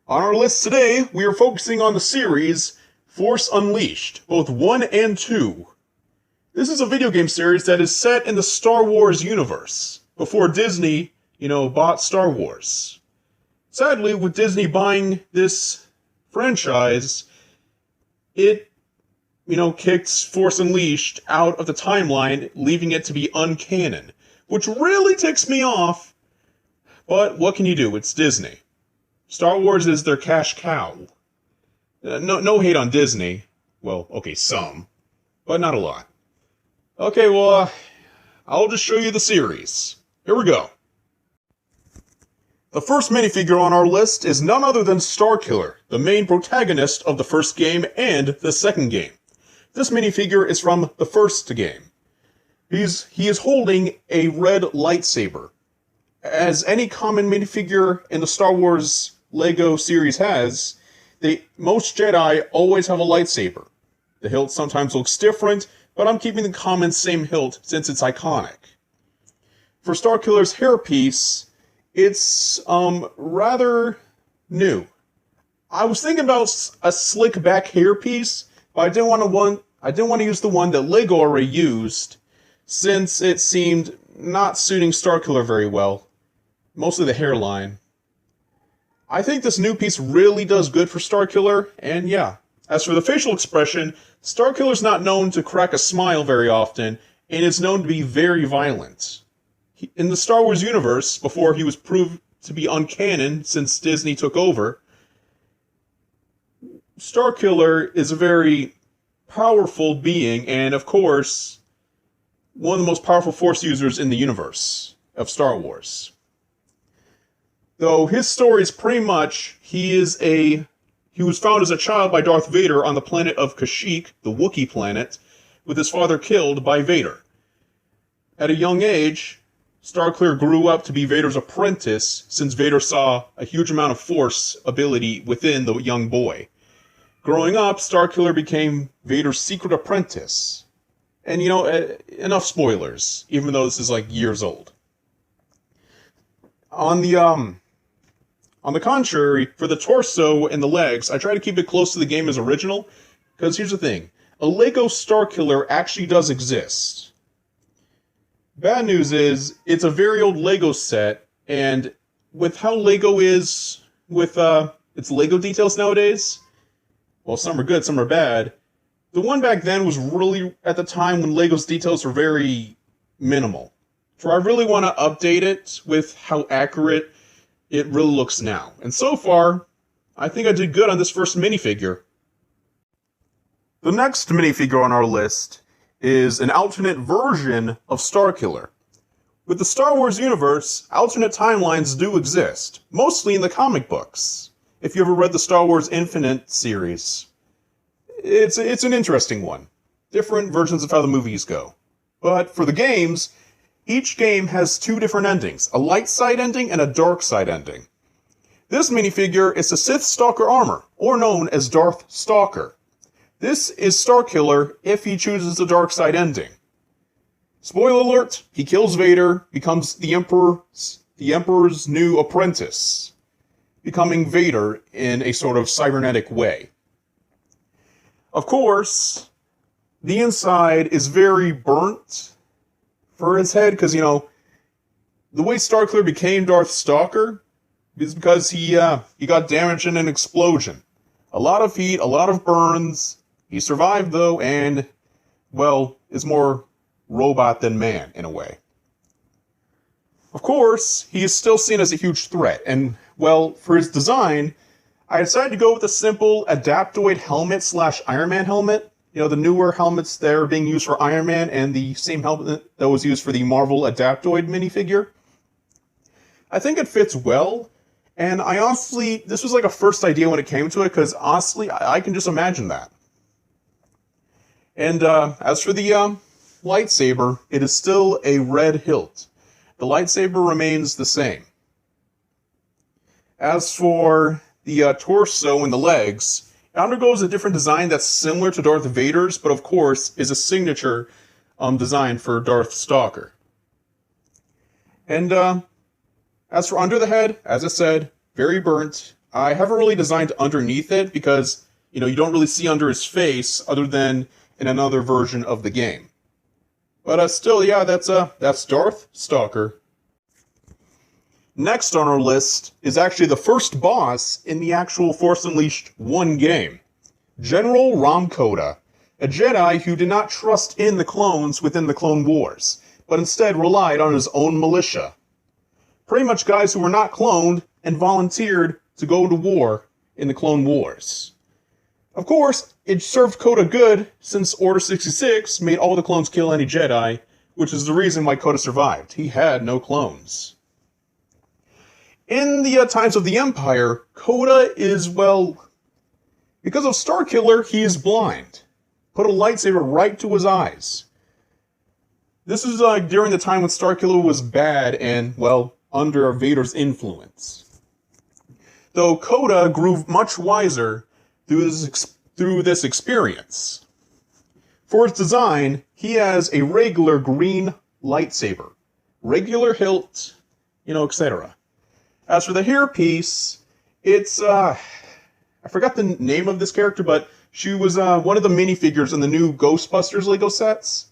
On our list today, we are focusing on the series Force Unleashed, both 1 and 2. This is a video game series that is set in the Star Wars universe, before Disney, bought Star Wars. Sadly, with Disney buying this franchise, it, kicked Force Unleashed out of the timeline, leaving it to be uncanon, which really ticks me off, but what can you do? It's Disney. Star Wars is their cash cow. No hate on Disney. Well, okay, some. But not a lot. Okay, well, I'll just show you the series. Here we go. The first minifigure on our list is none other than Starkiller, the main protagonist of the first game and the second game. This minifigure is from the first game. He is holding a red lightsaber. As any common minifigure in the Star Wars Lego series has, most Jedi always have a lightsaber. The hilt sometimes looks different, but I'm keeping the common same hilt since it's iconic. For Starkiller's hairpiece, it's rather new. I was thinking about a slick back hairpiece, but I didn't want to use the one that Lego already used, since it seemed not suiting Starkiller very well. Mostly the hairline. I think this new piece really does good for Starkiller, and yeah. As for the facial expression, Starkiller's not known to crack a smile very often, and is known to be very violent. In the Star Wars universe, before he was proved to be uncanon since Disney took over, Starkiller is a very powerful being, and of course, one of the most powerful Force users in the universe of Star Wars. Though his story is pretty much, he was found as a child by Darth Vader on the planet of Kashyyyk, the Wookiee planet, with his father killed by Vader. At a young age, Starkiller grew up to be Vader's apprentice, since Vader saw a huge amount of Force ability within the young boy. Growing up, Starkiller became Vader's secret apprentice. And enough spoilers, even though this is like years old. On the contrary, for the torso and the legs, I try to keep it close to the game as original, because here's the thing. A Lego Starkiller actually does exist. Bad news is, it's a very old Lego set, and with how Lego is with its Lego details nowadays, well, some are good, some are bad. The one back then was really at the time when Lego's details were very minimal. So I really want to update it with how accurate it really looks now. And so far, I think I did good on this first minifigure. The next minifigure on our list is an alternate version of Starkiller. With the Star Wars universe, alternate timelines do exist, mostly in the comic books. If you ever read the Star Wars Infinite series, it's an interesting one. Different versions of how the movies go. But for the games, each game has two different endings, a light side ending and a dark side ending. This minifigure is the Sith Stalker armor, or known as Darth Stalker. This is Starkiller if he chooses the dark side ending. Spoiler alert, he kills Vader, becomes the Emperor's new apprentice, becoming Vader in a sort of cybernetic way. Of course, the inside is very burnt for his head, because, the way Starkiller became Darth Stalker is because he got damaged in an explosion. A lot of heat, a lot of burns. He survived, though, and, well, is more robot than man, in a way. Of course, he is still seen as a huge threat, and, well, for his design, I decided to go with a simple Adaptoid helmet / Iron Man helmet. The newer helmets that are being used for Iron Man, and the same helmet that was used for the Marvel Adaptoid minifigure. I think it fits well, and this was like a first idea when it came to it, because honestly, I can just imagine that. And as for the lightsaber, it is still a red hilt. The lightsaber remains the same. As for the torso and the legs, it undergoes a different design that's similar to Darth Vader's, but of course is a signature design for Darth Stalker. And as for under the head, as I said, very burnt, I haven't really designed underneath it because, you don't really see under his face other than in another version of the game. But still, yeah, that's Darth Stalker. Next on our list is actually the first boss in the actual Force Unleashed 1 game. General Kota, a Jedi who did not trust in the clones within the Clone Wars, but instead relied on his own militia. Pretty much guys who were not cloned and volunteered to go to war in the Clone Wars. Of course, it served Kota good since Order 66 made all the clones kill any Jedi, which is the reason why Kota survived. He had no clones. In the times of the Empire, Kota is, well, because of Starkiller, he is blind. Put a lightsaber right to his eyes. This is during the time when Starkiller was bad and, well, under Vader's influence. Though Kota grew much wiser through this experience. For his design, he has a regular green lightsaber, regular hilt, etc. As for the hairpiece, it's, I forgot the name of this character, but she was one of the minifigures in the new Ghostbusters LEGO sets.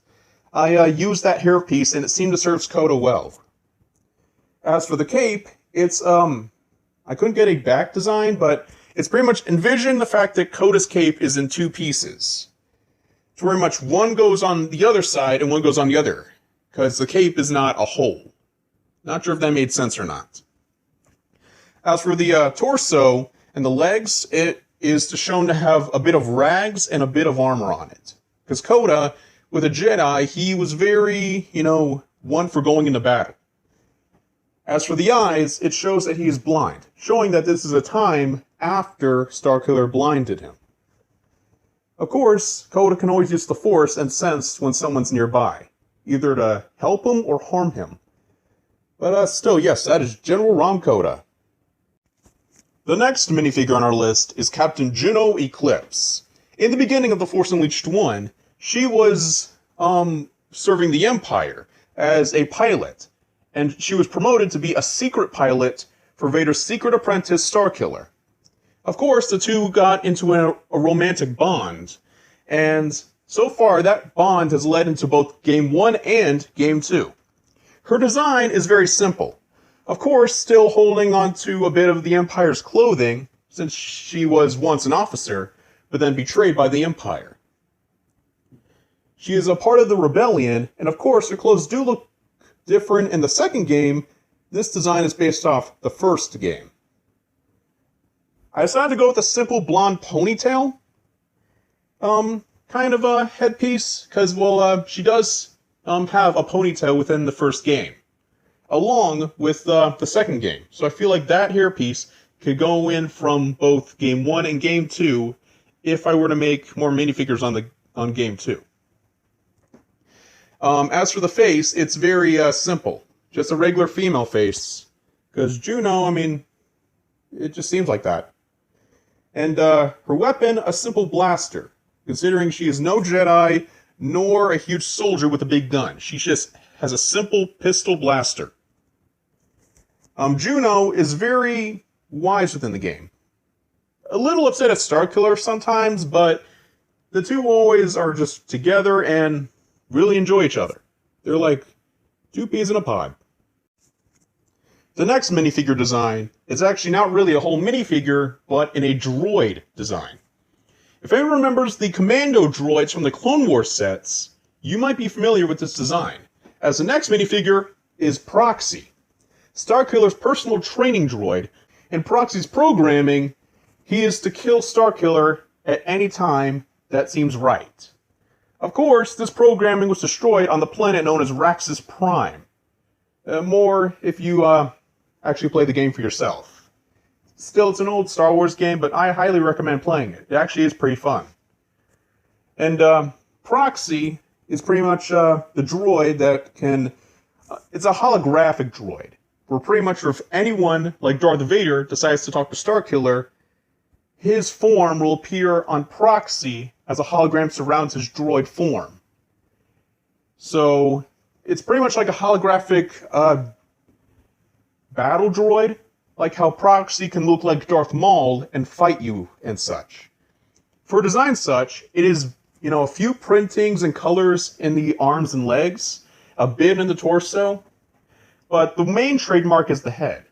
I used that hairpiece, and it seemed to serve Kota well. As for the cape, it's, I couldn't get a back design, but it's pretty much envision the fact that Kota's cape is in 2 pieces. It's very much one goes on the other side and one goes on the other, because the cape is not a whole. Not sure if that made sense or not. As for the torso and the legs, it is shown to have a bit of rags and a bit of armor on it. Because Kota, with a Jedi, he was very, one for going into battle. As for the eyes, it shows that he is blind, showing that this is a time after Starkiller blinded him. Of course, Kota can always use the Force and sense when someone's nearby, either to help him or harm him. But still, yes, that is General Kota. The next minifigure on our list is Captain Juno Eclipse. In the beginning of the Force Unleashed 1, she was serving the Empire as a pilot, and she was promoted to be a secret pilot for Vader's secret apprentice, Starkiller. Of course, the two got into a romantic bond, and so far that bond has led into both Game 1 and Game 2. Her design is very simple. Of course, still holding on to a bit of the Empire's clothing, since she was once an officer, but then betrayed by the Empire. She is a part of the rebellion, and of course her clothes do look different in the second game. This design is based off the first game. I decided to go with a simple blonde ponytail, kind of a headpiece, because, well, she does have a ponytail within the first game, along with the second game. So I feel like that hairpiece could go in from both Game 1 and Game 2 if I were to make more minifigures on Game 2. As for the face, it's very simple. Just a regular female face. Because Juno, it just seems like that. And her weapon, a simple blaster. Considering she is no Jedi, nor a huge soldier with a big gun. She just has a simple pistol blaster. Juno is very wise within the game. A little upset at Starkiller sometimes, but the two always are just together and really enjoy each other. They're like 2 peas in a pod. The next minifigure design is actually not really a whole minifigure, but in a droid design. If anyone remembers the commando droids from the Clone Wars sets, you might be familiar with this design, as the next minifigure is Proxy, Starkiller's personal training droid. In Proxy's programming, he is to kill Starkiller at any time that seems right. Of course, this programming was destroyed on the planet known as Raxus Prime. More if you actually play the game for yourself. Still, it's an old Star Wars game, but I highly recommend playing it. It actually is pretty fun. And Proxy is pretty much the droid that can... it's a holographic droid, where pretty much if anyone, like Darth Vader, decides to talk to Starkiller, his form will appear on Proxy as a hologram surrounds his droid form. So, it's pretty much like a holographic battle droid, like how Proxy can look like Darth Maul and fight you and such. For design such, it is, a few printings and colors in the arms and legs, a bit in the torso, but the main trademark is the head.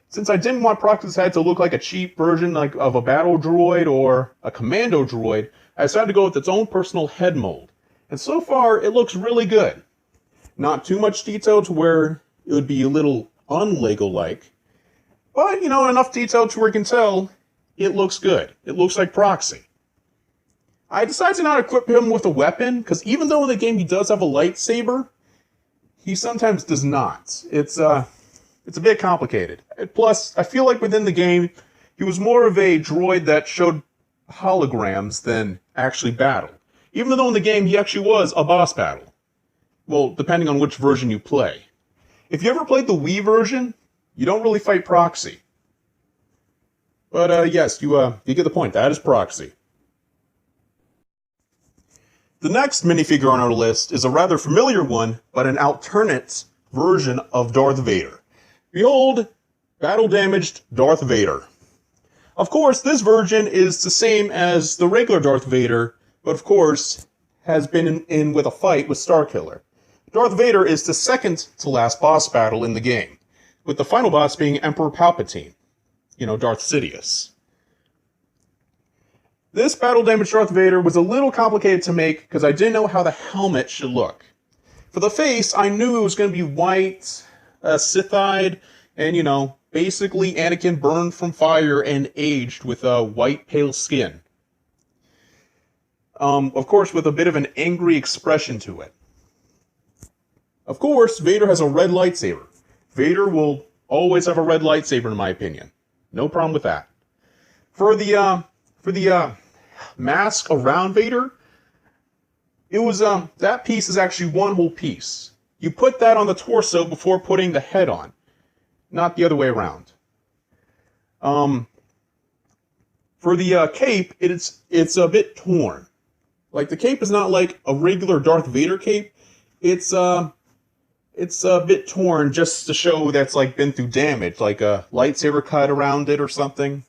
Since I didn't want Proxy's head to look like a cheap version of a battle droid or a commando droid, I decided to go with its own personal head mold. And so far, it looks really good. Not too much detail to where it would be a little un-Lego-like, but, enough detail to where you can tell it looks good. It looks like Proxy. I decided to not equip him with a weapon, because even though in the game he does have a lightsaber, he sometimes does not. It's a bit complicated. Plus, I feel like within the game, he was more of a droid that showed holograms than actually battle. Even though in the game he actually was a boss battle. Well, depending on which version you play. If you ever played the Wii version, you don't really fight Proxy. But yes, you get the point. That is Proxy. The next minifigure on our list is a rather familiar one, but an alternate version of Darth Vader. Behold, battle-damaged Darth Vader. Of course, this version is the same as the regular Darth Vader, but of course, has been in with a fight with Starkiller. Darth Vader is the second to last boss battle in the game, with the final boss being Emperor Palpatine, Darth Sidious. This battle-damaged Darth Vader was a little complicated to make because I didn't know how the helmet should look. For the face, I knew it was going to be white, Sith-eyed, and, basically Anakin burned from fire and aged with a white, pale skin. Of course, with a bit of an angry expression to it. Of course, Vader has a red lightsaber. Vader will always have a red lightsaber, in my opinion. No problem with that. For the mask around Vader, it was, that piece is actually one whole piece. You put that on the torso before putting the head on, not the other way around. For the cape, it's a bit torn. Like, the cape is not like a regular Darth Vader cape. It's a bit torn just to show that's, like, been through damage, like a lightsaber cut around it or something.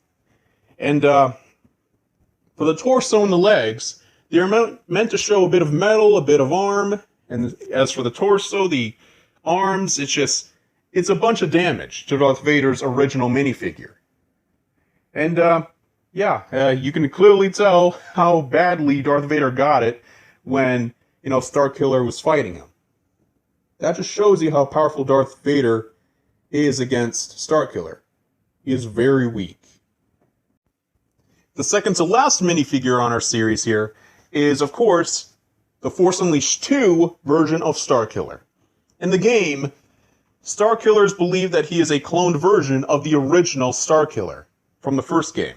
And, for the torso and the legs, they're meant to show a bit of metal, a bit of arm, and as for the torso, the arms, it's a bunch of damage to Darth Vader's original minifigure. And, you can clearly tell how badly Darth Vader got it when, Starkiller was fighting him. That just shows you how powerful Darth Vader is against Starkiller. He is very weak. The second to last minifigure on our series here is, of course, the Force Unleashed 2 version of Starkiller. In the game, Starkillers believe that he is a cloned version of the original Starkiller from the first game.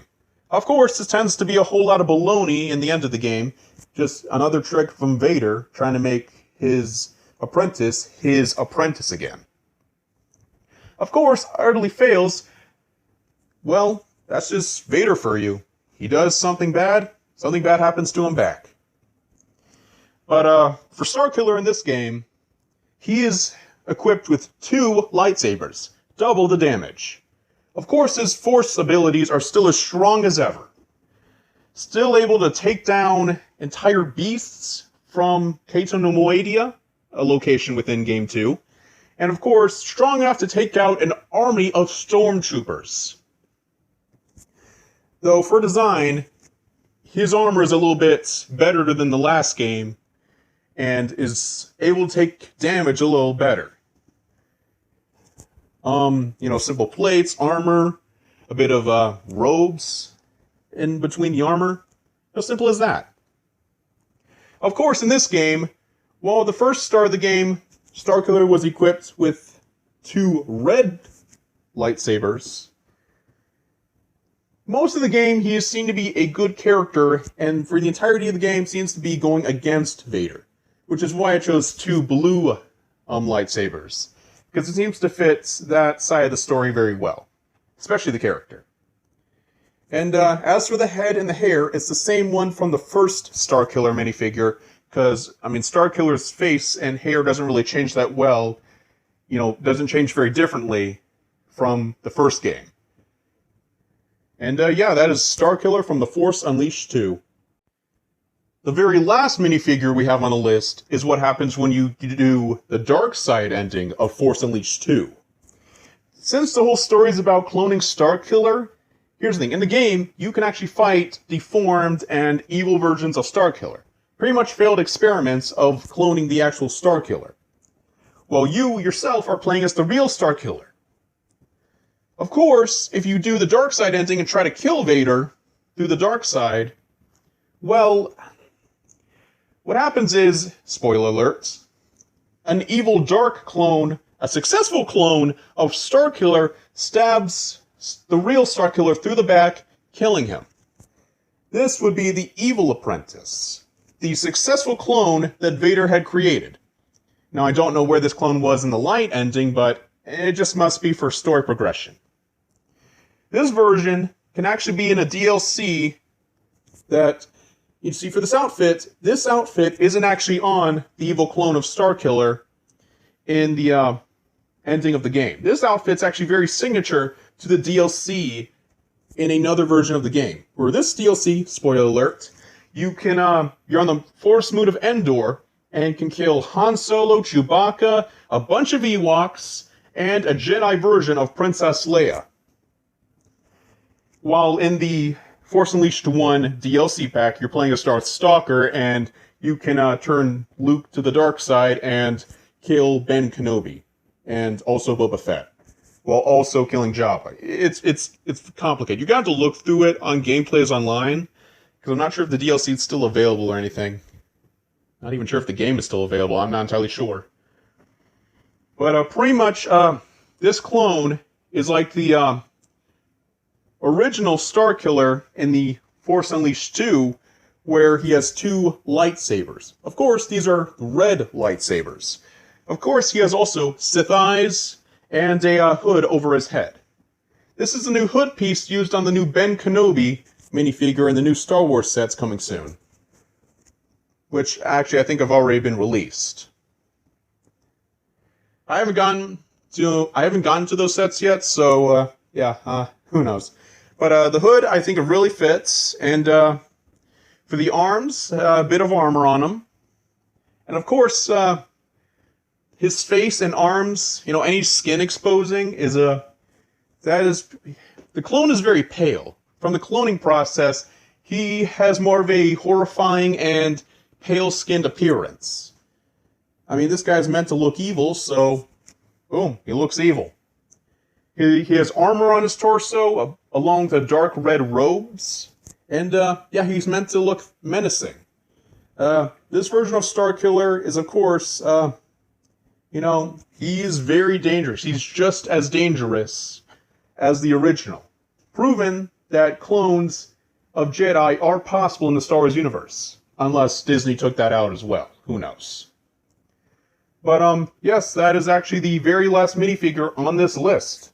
Of course, this tends to be a whole lot of baloney in the end of the game, just another trick from Vader trying to make his apprentice again. Of course, utterly fails. Well, that's just Vader for you. He does something bad happens to him back. But for Starkiller in this game, he is equipped with 2 lightsabers, double the damage. Of course, his force abilities are still as strong as ever. Still able to take down entire beasts from Kota no Moedia, a location within Game 2. And of course, strong enough to take out an army of stormtroopers. Though for design, his armor is a little bit better than the last game, and is able to take damage a little better. Simple plates, armor, a bit of robes in between the armor. As simple as that. Of course, in this game, while the first start of the game, Starkiller was equipped with 2 red lightsabers, most of the game he is seen to be a good character, and for the entirety of the game seems to be going against Vader, which is why I chose 2 blue lightsabers, because it seems to fit that side of the story very well, especially the character. And as for the head and the hair, it's the same one from the first Starkiller minifigure, because, Starkiller's face and hair doesn't really change that well, doesn't change very differently from the first game. And yeah, that is Starkiller from The Force Unleashed 2. The very last minifigure we have on the list is what happens when you do the dark side ending of Force Unleashed 2. Since the whole story is about cloning Starkiller, here's the thing. In the game, you can actually fight deformed and evil versions of Starkiller. Pretty much failed experiments of cloning the actual Starkiller. Well, you yourself are playing as the real Starkiller. Of course, if you do the dark side ending and try to kill Vader through the dark side, well, what happens is, spoiler alert, an evil dark clone, a successful clone of Starkiller, stabs the real Starkiller through the back, killing him. This would be the evil Apprentice, the successful clone that Vader had created. Now, I don't know where this clone was in the light ending, but it just must be for story progression. This version can actually be in a DLC that, you see, for this outfit isn't actually on the evil clone of Starkiller in the ending of the game. This outfit's actually very signature to the DLC in another version of the game. For this DLC, spoiler alert, you can, you're on the Force Moon of Endor, and can kill Han Solo, Chewbacca, a bunch of Ewoks, and a Jedi version of Princess Leia. While in the Force Unleashed 1 DLC pack, you're playing as Sith Stalker, and you can turn Luke to the dark side and kill Ben Kenobi, and also Boba Fett, while also killing Jabba. It's complicated. You got to look through it on Gameplays Online, because I'm not sure if the DLC is still available or anything. Not even sure if the game is still available. I'm not entirely sure. But pretty much, this clone is like the original Starkiller in the Force Unleashed 2, where he has two lightsabers. Of course, these are red lightsabers. Of course, he has also Sith eyes and a hood over his head. This is a new hood piece used on the new Ben Kenobi minifigure in the new Star Wars sets coming soon, which actually I think have already been released. I haven't gotten to those sets yet, so yeah, who knows. But the hood I think it really fits, and for the arms, a bit of armor on him, and of course his face and arms, you know, any skin exposing is the clone is very pale. From the cloning process, he has more of a horrifying and pale-skinned appearance. I mean, this guy's meant to look evil, so boom, he looks evil. He has armor on his torso, along the dark red robes, and yeah, he's meant to look menacing. This version of Starkiller is, of course, you know, he is very dangerous. He's just as dangerous as the original. Proven that clones of Jedi are possible in the Star Wars universe. Unless Disney took that out as well. Who knows? But, yes, that is actually the very last minifigure on this list.